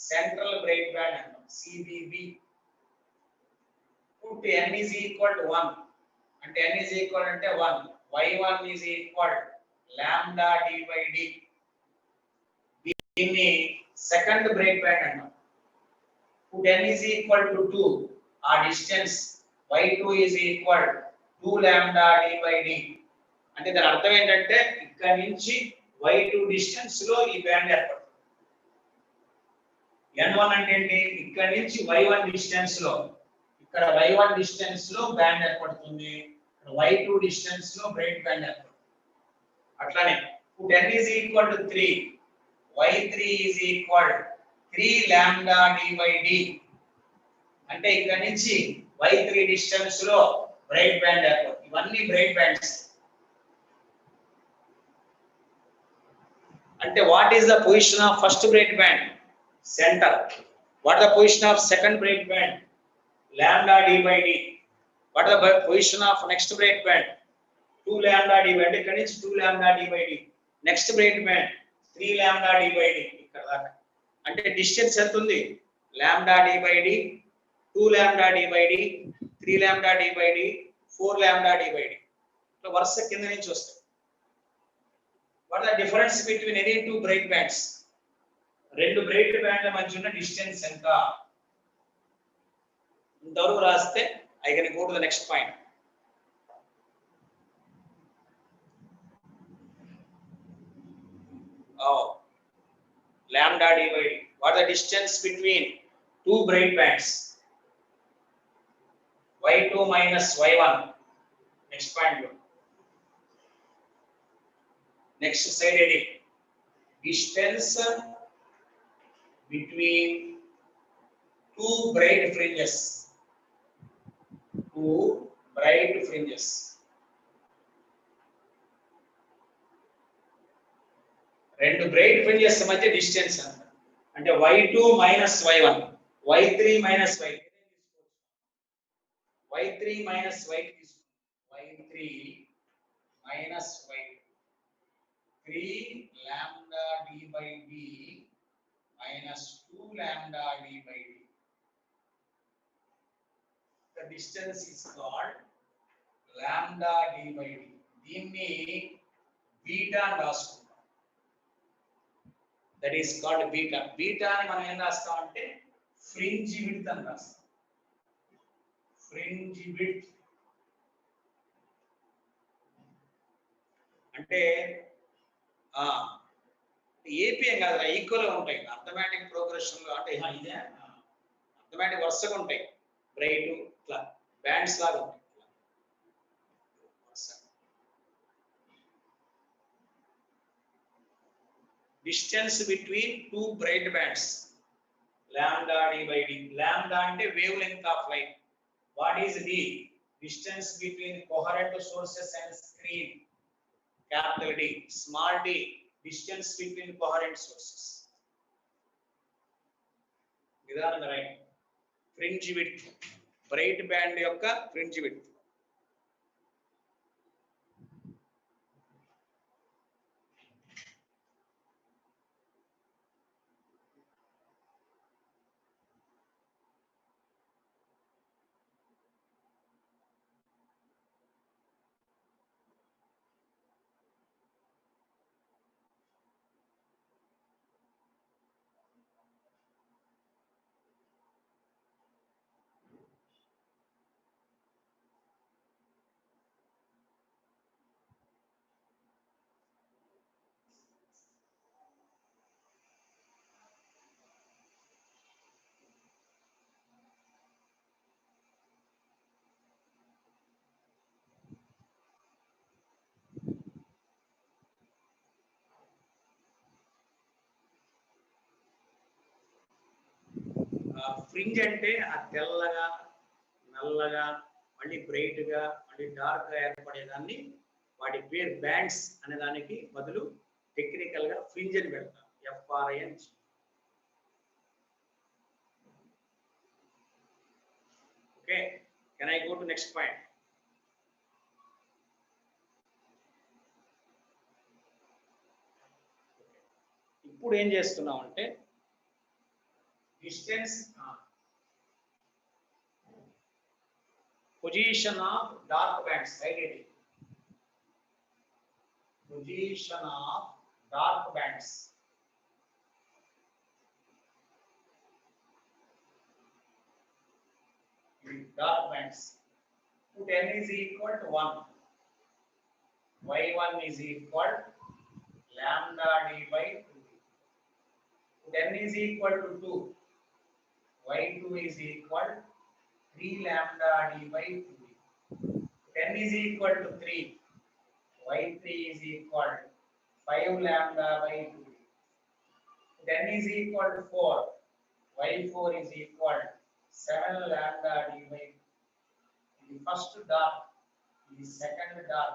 Central break band అంటాం CBB. put n is equal to 1 అంటే n is equal అంటే 1, y1 is equal lambda d by d. దీన్ని second break band అంటాం. put n is equal to 2, ఆ distance y2 is equal 2 lambda d by d. అంటే దాని అర్థం ఏంటంటే ఇక్కడ నుంచి y2 డిస్టెన్స్ లో ఈ బ్యాండ్ ఏర్పడుతుంది. n1 అంటే ఏంటి, ఇక్కడ నుంచి y1 డిస్టెన్స్ లో, ఇక్కడ y1 డిస్టెన్స్ లో బ్యాండ్ ఏర్పడుతుంది, ఇక్కడ y2 డిస్టెన్స్ లో బ్రేక్ బ్యాండ్ ఏర్పడుతుంది. అట్లానే put n is equal to 3, y3 is equal 3 lambda d by d. అంటే ఇక్కడ నుంచి y3 డిస్టెన్స్ లో బ్రేక్ బ్యాండ్ ఏర్పడుతుంది. ఇవన్నీ బ్రేక్ బ్యాండ్స్. అంటే what is the position of first break band? Centre. What the position of second break band? lambda d by d. what is the position of next break band? 2 lambda d by d. ఇక్కడ నుంచి 2 lambda d by d. Next break band 3 lambda d by d. ఇక్కడ దాకా అంటే distance ఎంత ఉంది? lambda d by d, 2 lambda d by d, 3 lambda d by d, 4 lambda d by d. ఇట్లా వరుస కింద నుంచి వస్తాయి. what is the difference between any two break bands? రెండు బ్రేక్ బ్యాండ్ల మధ్య ఉన్న డిస్టెన్స్ ఎంత? ఇంతవరకు రాస్తే I can go to the next point. Oh, lambda d by d. What is the distance between two break bands? y2 minus y1. Next point. Next side heading. Distance between two bright fringes. Two bright fringes. రెండు bright fringes మధ్య distance అంటే y2 minus y1, y3 minus y. y3 minus y తీసుకోండి. y3 minus y. 3 lambda d by d minus 2 lambda d by d. The distance is called lambda d by d. దీన్ని beta అని రాసుకుంటాం. That is called beta. Beta అని మనం ఏం రాస్తాం అంటే fringe width అని రాస్తాం. ఫ్రింజ్ విడ్త్ అంటే ఏపీఎం కాదు, ఈక్వల్ గా ఉంటాయి అర్థమెటిక్ ప్రోగ్రెషన్ లో. అంటే ఇదే అర్థమెటిక్ వరుసగా ఉంటాయి. బ్రైట్ ఇట్లా బ్యాండ్స్ లాగా ఉంటాయి. Distance between two bright bands, lambda d by d. Lambda అంటే wavelength of light. What is d? Distance between coherent sources and screen, capital D. Small d, distance between coherent sources. విధానం right. Fringe width, bright band యొక్క fringe width. Fringe అంటే ఆ తెల్లగా, నల్లగా, మళ్ళీ bright గా, మళ్ళీ డార్క్ గా ఏర్పడేదాన్ని వాటి పేరు బ్యాండ్స్ అనే దానికి బదులు టెక్నికల్ గా ఫ్రింజ్ అని పెడతాం. FRING. Okay, can I go to next point? ఇప్పుడు ఏం చేస్తున్నాం అంటే distance, position of dark bands, right? Position of dark bands. Dark bands. Put n is equal to 1. Y1 is equal lambda d by 2. Put n is equal to 2. Y2 is equal 3 lambda d by 2. Put n is equal to 3. Y3 is equal 5 lambda by 2. Put n is equal to 4. Y4 is equal 7 lambda d by 2. The first dot, the second dot,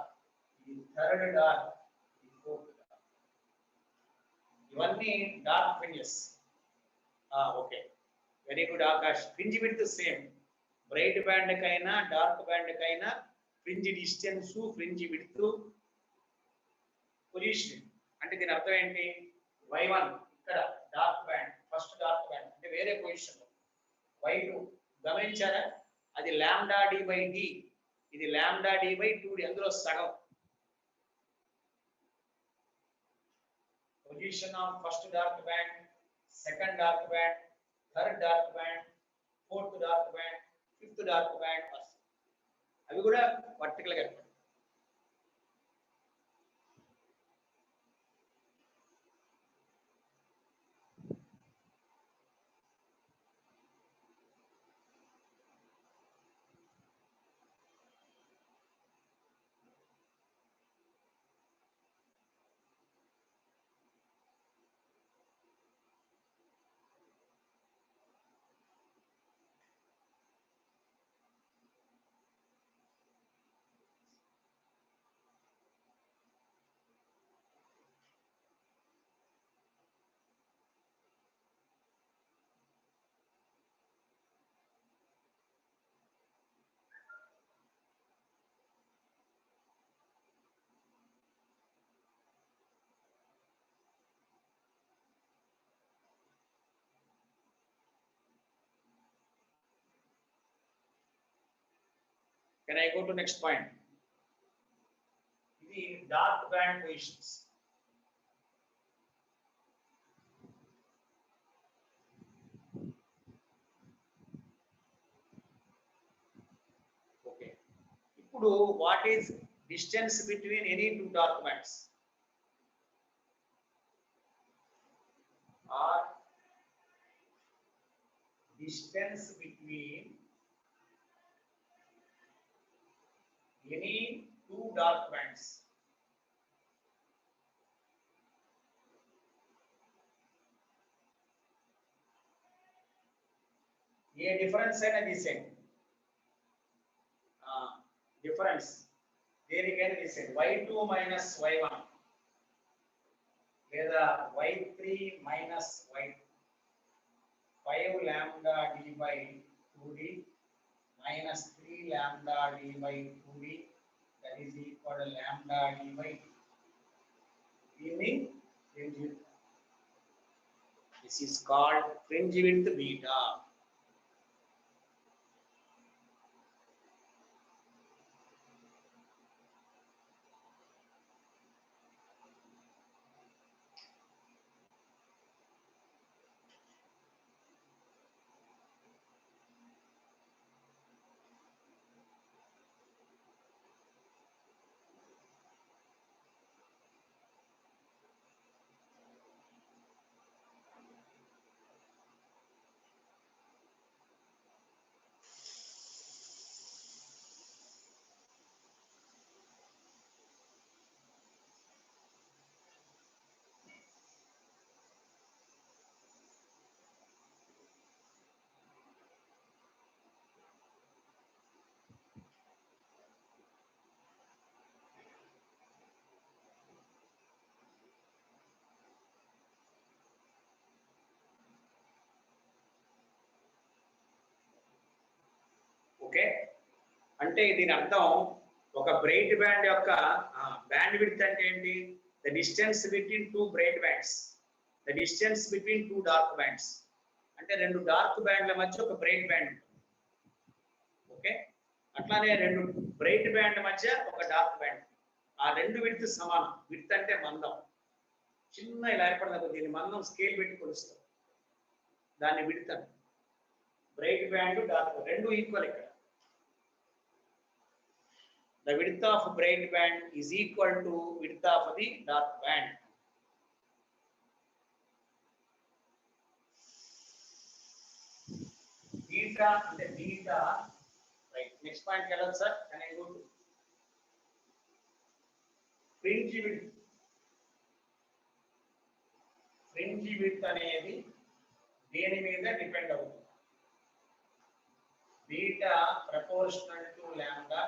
the third dot, the fourth dot. ఇవన్నీ dark fringes. Okay, very good Akash. Fringe width same, bright band కైనా dark band కైనా fringe distance, fringe width, position. అంటే దీని అర్థం ఏంటి? y1 ఇక్కడ dark band, first dark band అంటే వేరే పొజిషన్ లో. y2 గమనించారా? అది లాంబ్డా డి బై డి, ఇది లాంబ్డా డి బై 2d, అందులో సగం. Position of first dark band, second dark band, third dark band, fourth dark band, fifth dark band, అవి కూడా వర్టికల్ గా. Can I go to next point? ఇది dark band positions. Okay, ఇప్పుడు what is distance between any two dark bands? Or distance between any two dark bands. ये difference है ना जिसे difference देरी दिसे y2 minus y1 లేదా y3 minus y2, 5 lambda d by 2d minus 3 lambda d by 2d, that is equal to lambda d by 2. Meaning fringe width. This is called fringe width beta. Okay, అంటే దీని అర్థం ఒక bright band యొక్క band width అంటే ఏంటి? The distance between two bright bands, the distance between two dark bands. అంటే రెండు dark బ్యాండ్ల మధ్య ఒక బ్రైట్ బ్యాండ్ ఉంటుంది. ఓకే, అట్లానే రెండు బ్రైట్ బ్యాండ్ మధ్య ఒక డార్క్ బ్యాండ్. ఆ రెండు విడ్త్ సమానం. విడ్త్ అంటే మందం, చిన్న ఇలా ఏర్పడదు, దీన్ని మందం స్కేల్ పెట్టి కొలుస్తాం, దాన్ని విడ్త్ అని. బ్రైట్ బ్యాండ్ డార్క్ రెండు ఈక్వల్. ఇక్కడ the width of bright band is equal to width of the dark band. Beta and beta, right? Next point, hello sir, can I go to fringe width? Fringe width అనేది దేని మీద depend అవుతుంది? Beta proportional to lambda,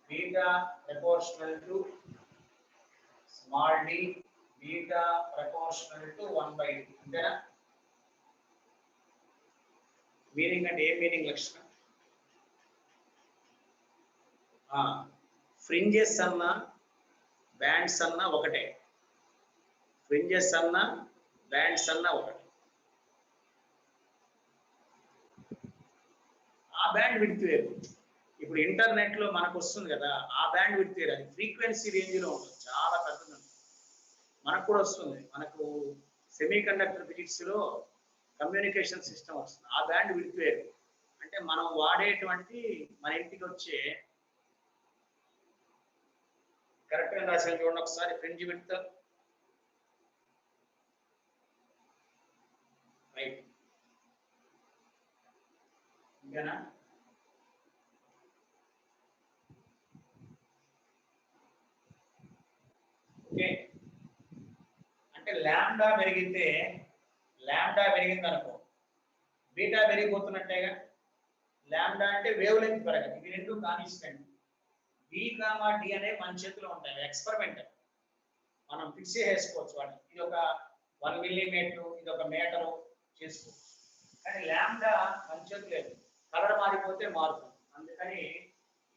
beta proportional to small d, beta proportional to 1/2. అంతేనా? Meaning అంటే a meaning లక్షణం? Fringes అన్న bands అన్న ఒకటే. ఫ్రింజెస్ అన్న బ్యాండ్స్ అన్న ఒకటే. ఆ బ్యాండ్ విడ్త్ వేరు. ఇప్పుడు ఇంటర్నెట్ లో మనకు వస్తుంది కదా, ఆ బ్యాండ్ విడ్త్ వేరు. అది ఫ్రీక్వెన్సీ రేంజ్ లో ఉంటుంది, చాలా పెద్దది ఉంటుంది. మనకు కూడా వస్తుంది. మనకు సెమీ కండక్టర్ ఫిజిక్స్ లో కమ్యూనికేషన్ సిస్టమ్ వస్తుంది, ఆ బ్యాండ్ విడ్త్ వేరు. అంటే మనం వాడేటువంటి మన ఇంటికి వచ్చే కరెక్ట్ గా రాసిన చూడండి ఒకసారి. ఫ్రింజ్ విడ్త్ రైట్, ఇంకేనా? ఓకే, అంటే లాంబ్డా పెరిగితే, లాంబ్డా పెరిగింది అనుకో, బీటా పెరిగిపోతున్నట్టేగా. లాంబ్డా అంటే వేవ్ లెంగ్త్ పెరగదు, ఇవి రెండు కాన్స్టెంట్. బి కామా డి అనేవి మన చేతిలో ఉంటాయి, ఎక్స్పెరిమెంటల్, మనం ఫిక్స్ చేసుకోవచ్చు వాటిని. ఇది ఒక 1 మిల్లీమీటర్, ఇది ఒక మీటరు చేసుకోవచ్చు. కానీ లాంబ్డా మన చేతి లేదు, కలర్ మారిపోతే మారుతుంది. అందుకని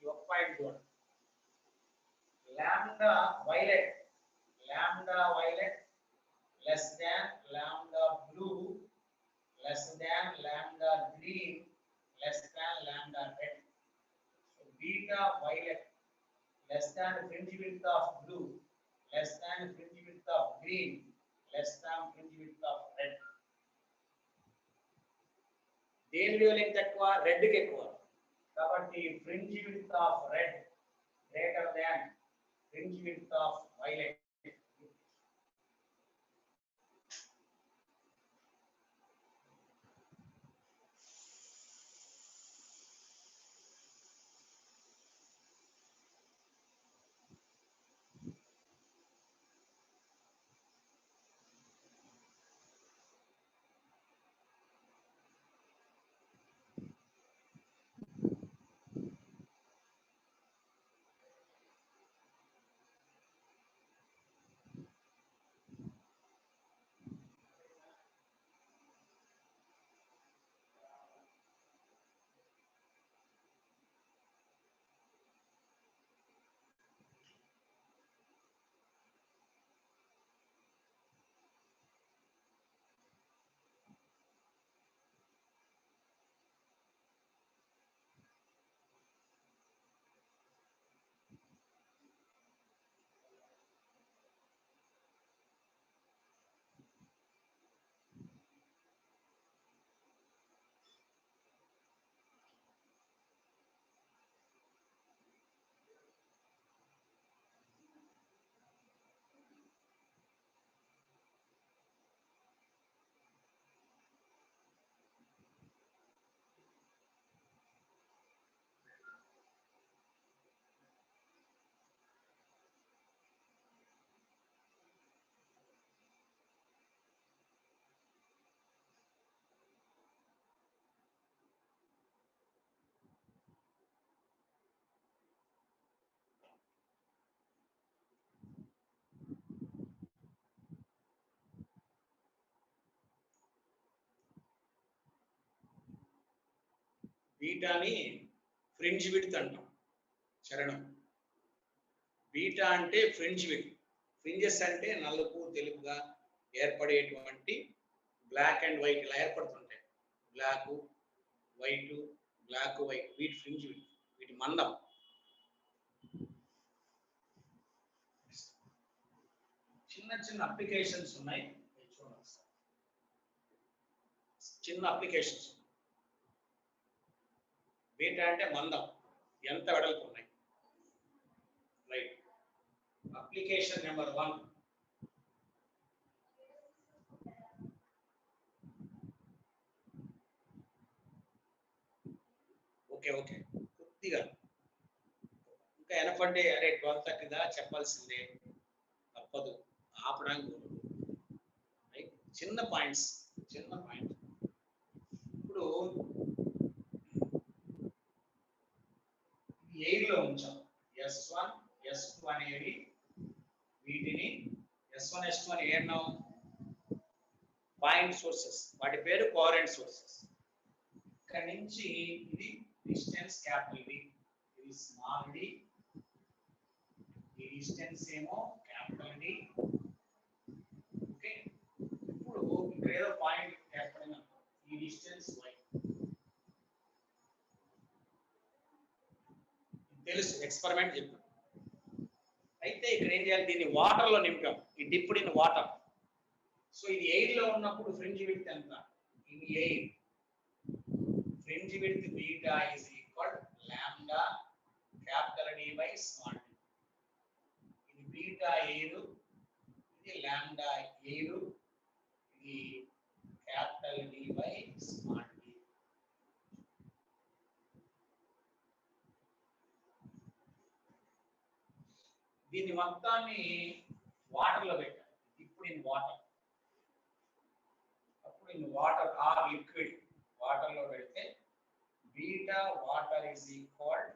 ఈ ఒక పాయింట్ చూడండి. Lambda violet, lambda violet less than lambda blue less than lambda green less than lambda red. So beta violet less than fringe width of blue less than fringe width of green less than fringe width of red. దేని wave length ఎక్కువ? Red కి ఎక్కువ. కాబట్టి fringe width of red greater than fringe width of violet. బీటాని fringe width అంటాం. చరణం beta అంటే fringe width. Fringes అంటే నలుపు తెలుపుగా ఏర్పడేటువంటి బ్లాక్ అండ్ వైట్ ఇలా ఏర్పడుతుంటాయి. బ్లాక్ వైట్, బ్లాక్ వైట్, వీటి ఫ్రింజ్ వీటి మందం. చిన్న చిన్న అప్లికేషన్స్ ఉన్నాయి, చూడండి. చిన్న అప్లికేషన్స్ బీటా అంటే మందం, ఎంత వెడల్పు ఉన్నాయి. Right. Application number 1. Okay okay, కొద్దిగా ఇంకా ఎనపండి. అరే 12:30 దా చెప్పాల్సిందే, తప్పదు, ఆపడానికి. రైట్. చిన్న పాయింట్స్. ఇప్పుడు ఎయిర్లో ఉంచాం. S1 S2 అనేవి, వీటిని S1 S2 అని ఏమన్నాం? పాయింట్ సోర్సెస్, వాటి పేరు కోరెంట్ సోర్సెస్. ఇక్కడ నుంచి ఇది డిస్టెన్స్ క్యాపిటల్ డి, ఇది స్మాల్ డి, ఈ డిస్టెన్స్ ఏమో క్యాపిటల్ డి. ఓకే. ఇప్పుడు ఇక్కడ ఏదో పాయింట్ ఏర్పడింది, ఈ డిస్టెన్స్ y. తెలుసు, ఎక్స్పెరిమెంట్ చెప్పాం. అయితే ఇక్కడ ఏం చేయాలి? దీన్ని వాటర్ లో నింపాం, ఈ డిప్డ్ ఇన్ వాటర్. సో ఇది ఎయిర్ లో ఉన్నప్పుడు ఫ్రింజ్ విడ్త్ ఎంత? In air fringe width beta is equal lambda capital D by small d. ఇది బీటా ఎయిర్, ఇది లాంబ్డా ఎయిర్, ఇది capital D by small d. దీన్ని మొత్తాన్ని వాటర్ లో పెట్టాలి. ఇప్పుడు ఇన్ వాటర్, అప్పుడు in water or liquid, water లో పెడితే beta water is equal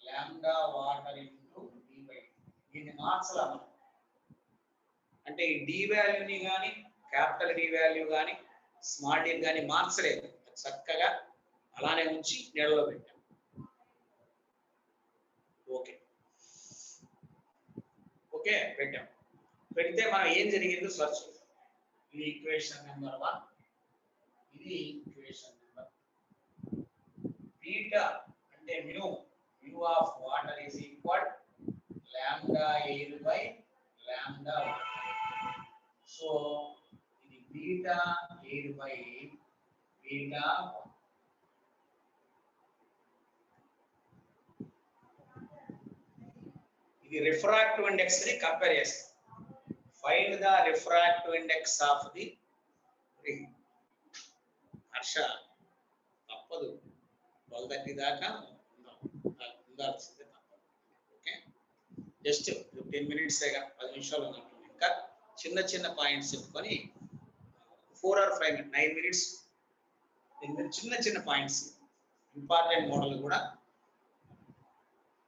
lambda water into D by d. దీన్ని మార్చలా మనం, అంటే ఈ డి వాల్యూని కానీ క్యాపిటల్ డి వాల్యూ కానీ స్మాల్ డి కానీ మార్చలేదు, చక్కగా అలానే ఉంచి నీడలో పెట్టాం. ఓకే ఓకే, పెట్టాం. పెడితే మనం ఏం జరిగిందో సర్చ్. ఇది ఈక్వేషన్ నెంబర్ 1, ఇది ఈక్వేషన్ నెంబర్. బీటా అంటే mu of water is equal lambda air by lambda water. So ఇది బీటా ఎయిర్ బై బీటా. ఇది రిఫ్రాక్టివ్ ఇండెక్స్ ని కంపేర్ చేస్తాం. Find the refractive index of the ring. Harsha, తప్పదు, 12:30 దాకా ఉండాల్సిందే, తప్పదు. ఓకే, జస్ట్ 15 మినిట్స్, 10 నిమిషాలు ఉన్నట్టు. ఇంకా చిన్న చిన్న పాయింట్స్ చెప్పుకొని 4 or 5 minutes, 9 మినిట్స్ చిన్న చిన్న పాయింట్స్, ఇంపార్టెంట్ మోడల్ కూడా,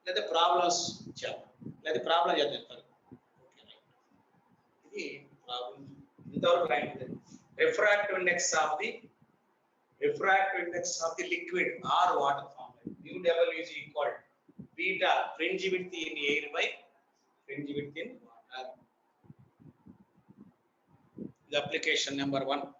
లేదా ప్రాబ్లమ్స్ చేద్దాం, లేదా ప్రాబ్లం చేద్దాం. ఓకే, ఇది ప్రాబ్లం ఇంతవరకు రాయింది. Refractive index of the liquid or water form. UW is equal beta fringe width in air by fringe width in water. The application number 1.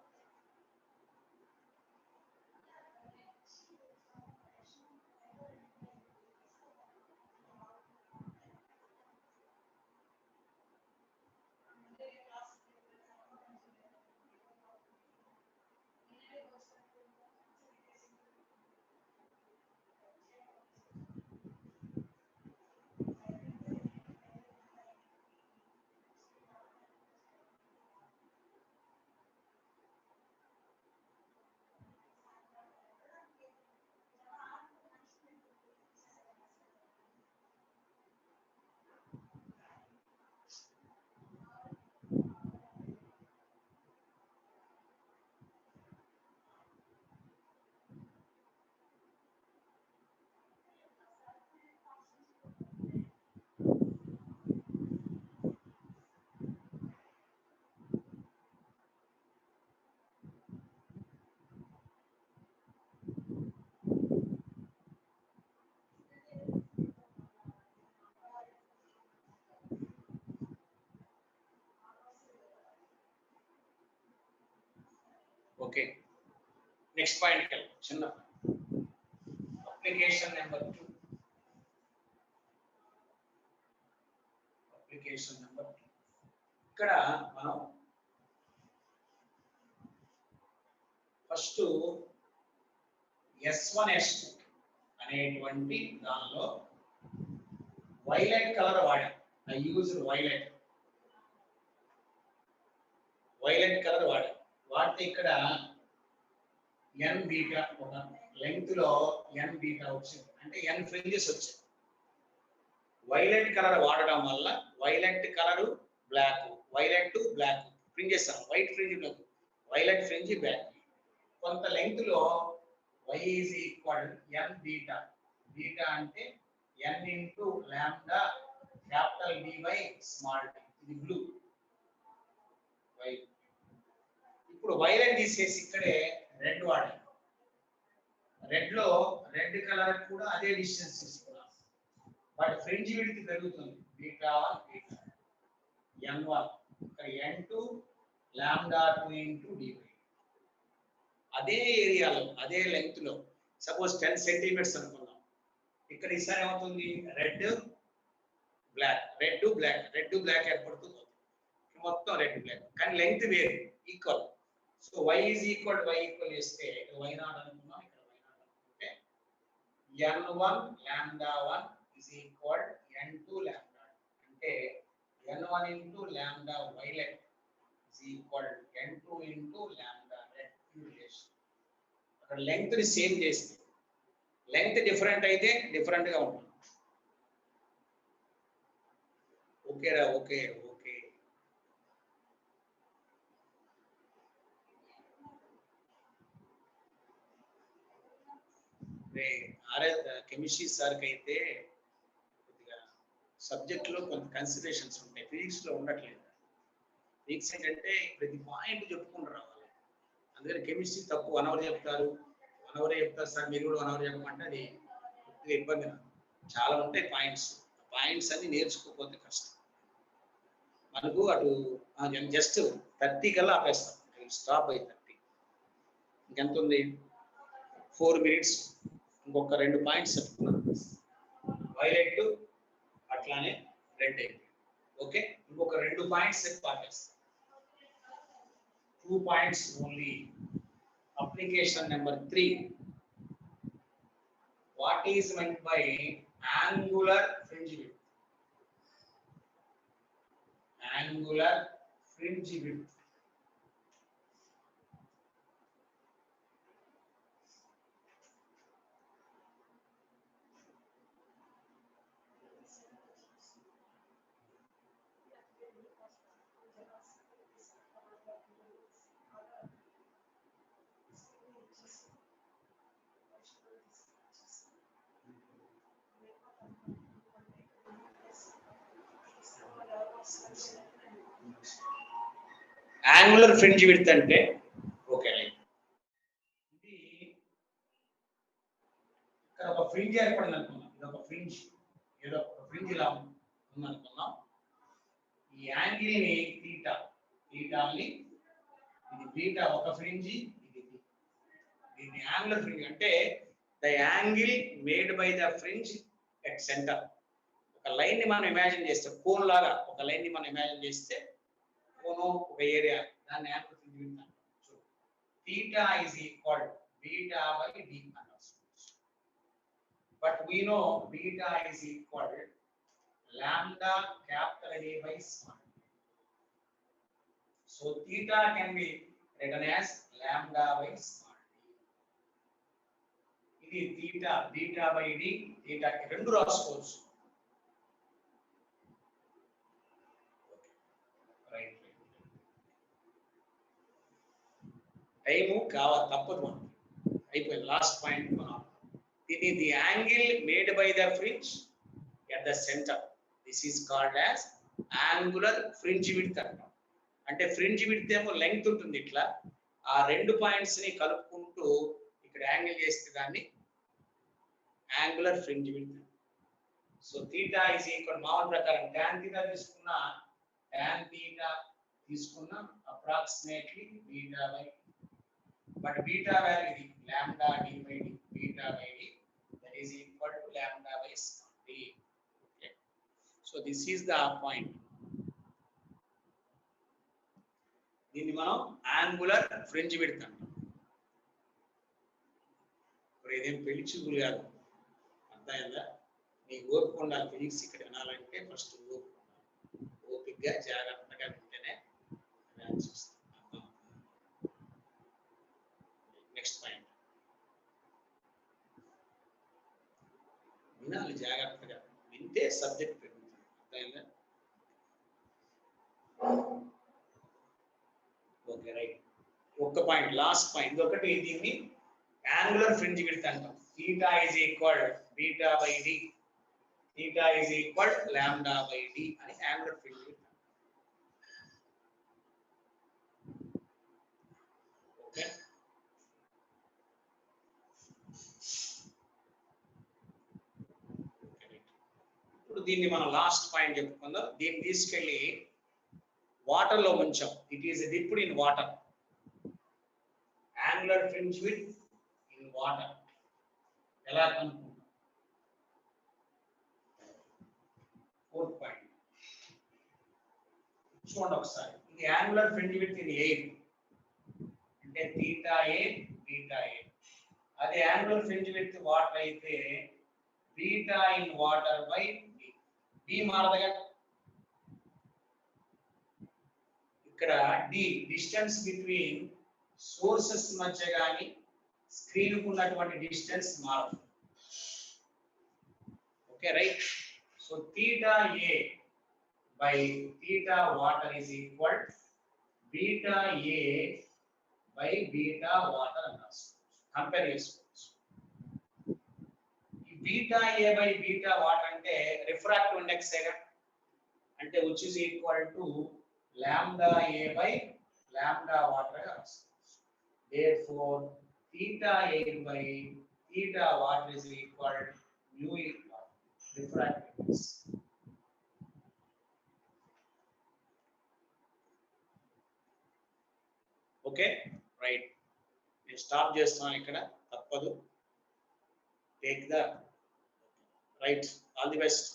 Okay, next point చిన్న application number 2. Application number 2 ఇక్కడ మనం first S1 S2 అనేటువంటి దానిలో violet colour వాడాం. I use violet colour వాడాం. వాడితే ఇక్కడ n beta ఒక లెంగ్త్ లో n బీటా వచ్చింది, అంటే n ఫ్రింజెస్ వచ్చాయి. వైలెట్ కలర్ వాడడం వల్ల violet colour black, violet black fringes, white fringe violet fringe black. కొంత లెంగ్త్ లో y is equal n beta. Beta అంటే n into lambda capital B by small d. ఇది blue white. ఇప్పుడు violet తీసేసి ఇక్కడే red వాడాలి. రెడ్ లో red colour కూడా అదే డిస్టెన్స్ తీసుకున్నాం, బట్ ఫ్రింజ్ విడ్త్ పెరుగుతుంది. బీటా 1 బీటా n1 ఇక్కడ n2 లాంబ్డా 2 ఇంటూ d. అదే ఏరియాలో అదే లెంగ్త్ లో సపోజ్ 10 సెంటీమీటర్స్ అనుకున్నాం. ఇక్కడ ఈసారి ఏమవుతుంది, రెడ్ బ్లాక్ ఏర్పడుతుంది. మొత్తం రెడ్ బ్లాక్, కానీ లెంగ్త్ వేరు, equal. So y is equal y equal చేస్తే ఇక్కడ y0 అనుకున్నాం, ఇక్కడ y0 అనుకుంటే n1 lambda 1 is equal n2 lambda, అంటే n1 into lambda violet is equal n2 into lambda red. అక్కడ లెంగ్త్ ని సేమ్ చేస్తే, లెంగ్త్ డిఫరెంట్ అయితే డిఫరెంట్ గా ఉంటుంది. ఓకేరా? Okay okay. కెమిస్ట్రీ సార్కి అయితే కొద్దిగా సబ్జెక్ట్ లో కొంత కన్సిడరేషన్స్ ఉంటాయి, ఫిజిక్స్ లో ఉండట్లేదు. ఫిజిక్స్ ఏంటంటే ప్రతి పాయింట్ చెప్పుకుంటూ రావాలి. అందుకని కెమిస్ట్రీ తక్కువ 1 అవర్ చెప్తారు, 1 అవర్ చెప్తారు సార్, మీరు కూడా 1 అవర్ చెప్పమంటే అది కొద్దిగా ఇబ్బంది. చాలా ఉంటాయి పాయింట్స్ అన్ని నేర్చుకోకపోతే కష్టం. మనకు అటు జస్ట్ 30 కల్లా ఆపేస్తాం, స్టాప్ అయి 30. ఇంకెంత ఉంది, 4 minutes. ఇంకొక 2 పాయింట్స్ చెప్పుకున్నాను. వైలెట్ అట్లానే రెడ్ అయింది. ఓకే, ఇంకొక 2 points ఆపేస్తాం. 2 points only. Application number 3. What is meant by angular fringe width? Angular fringe width. Angular fringe width అంటే ఓకే, ఇది ఇక్కడ ఒక ఫ్రింజ్ ఏర్పడింది అనుకున్నాం. ఇది ఒక ఫ్రింజ్, ఏదో ఒక ఫ్రింజ్ ఇలా ఉందనుకున్నాం. ఈ యాంగిల్ ని తీటాని, ఇది బీటా ఒక ఫ్రింజ్, ఇది దీన్ని యాంగులర్ ఫ్రింజ్ అంటే the angle made by the fringe at centre. ఒక లైన్ ని మనం ఇమాజిన్ చేస్తే, కోన్ లాగా ఒక లైన్ ని మనం ఇమాజిన్ చేస్తే, కోన్ ఒక ఏరియా, దాన్ని యాంగులర్ ఫ్రింజ్ విడ్త్ అంటాం. So theta is equal beta by d అన్నాం. But we know beta is equal lambda capital D by small d. So theta can be written as lambda by small d. ఇది theta, beta by d, theta కి రెండు రాసుకోవచ్చు. Time కావాలి, తప్పదు మనకి. అయిపోయింది, last point. మనం ఇది the angle made by the fringe at the centre. This is called as angular fringe width అంటాం. అంటే ఫ్రింజ్ విడ్త్ ఏమో లెంగ్త్ ఉంటుంది ఇట్లా, ఆ 2 పాయింట్స్ ని కలుపుకుంటూ ఇక్కడ యాంగిల్ చేస్తే దాన్ని angular fringe width. So theta is equal, మామూలు ప్రకారం tan థీటా తీసుకున్నా approximately beta by but beta value is lambda d by d, beta by d, that is equal to lambda by small d. Okay, so this is the point. దీన్ని మనం angular fringe width అంటాం. ఇప్పుడు ఇదేం పెళ్లి చూపులు కాదు, అర్థమైందా? నీకు ఓపిక ఉండాలి ఫిజిక్స్ ఇక్కడ వినాలంటే ఫస్ట్ ఓపిక ఉండాలి. ఓపికగా జాగ్రత్తగా వింటేనే ఆన్సర్ వస్తుంది. నెక్స్ట్ పాయింట్ వినాలి జాగ్రత్తగా, వింటే సబ్జెక్ట్ పెరుగుతుంది. అర్థమైందా? Okay right. ఒక్క పాయింట్, లాస్ట్ పాయింట్. ఇదొకటి, దీన్ని యాంగులర్ ఫ్రింజ్ విడ్త్ అంటాం. theta is equal beta by d, theta is equal lambda by d అని యాంగులర్ ఫ్రింజ్ విడ్త్ అంటాం. ఓకే, ఇప్పుడు దీన్ని మనం లాస్ట్ పాయింట్ చెప్పుకుందాం. దీన్ని తీసుకెళ్ళి వాటర్ లో ముంచాం. It is dipped in water. Angular fringe width in water ఎలా కనుక్కుంటాం? ఫోర్త్ పాయింట్ చూడండి ఒకసారి. ఇది angular fringe width in air అంటే theta a beta a. అదే యాంగులర్ ఫ్రింజ్ విడ్త్ వాటర్ అయితే beta in water by b. b మారదుగా. ఇక్కడ d డిస్టెన్స్ బిట్వీన్ సోర్సెస్ మధ్య కానీ స్క్రీన్ కు ఉన్నటువంటి డిస్టెన్స్ మారదు. Okay right. So theta a by theta water is equal beta a by beta water అని రాసుకోవచ్చు, కంపేర్ చేసుకోవచ్చు. ఈ beta a by beta water అంటే రిఫ్రాక్టివ్ ఇండెక్స్ ఏగా, అంటే which is equal to lambda a by lambda water గా రాసుకోవచ్చు. Therefore theta a by theta water is equal mu refractive index. Okay, right. నేను స్టాప్ చేస్తున్నాను ఇక్కడ, తప్పదు. Take the right. All the best.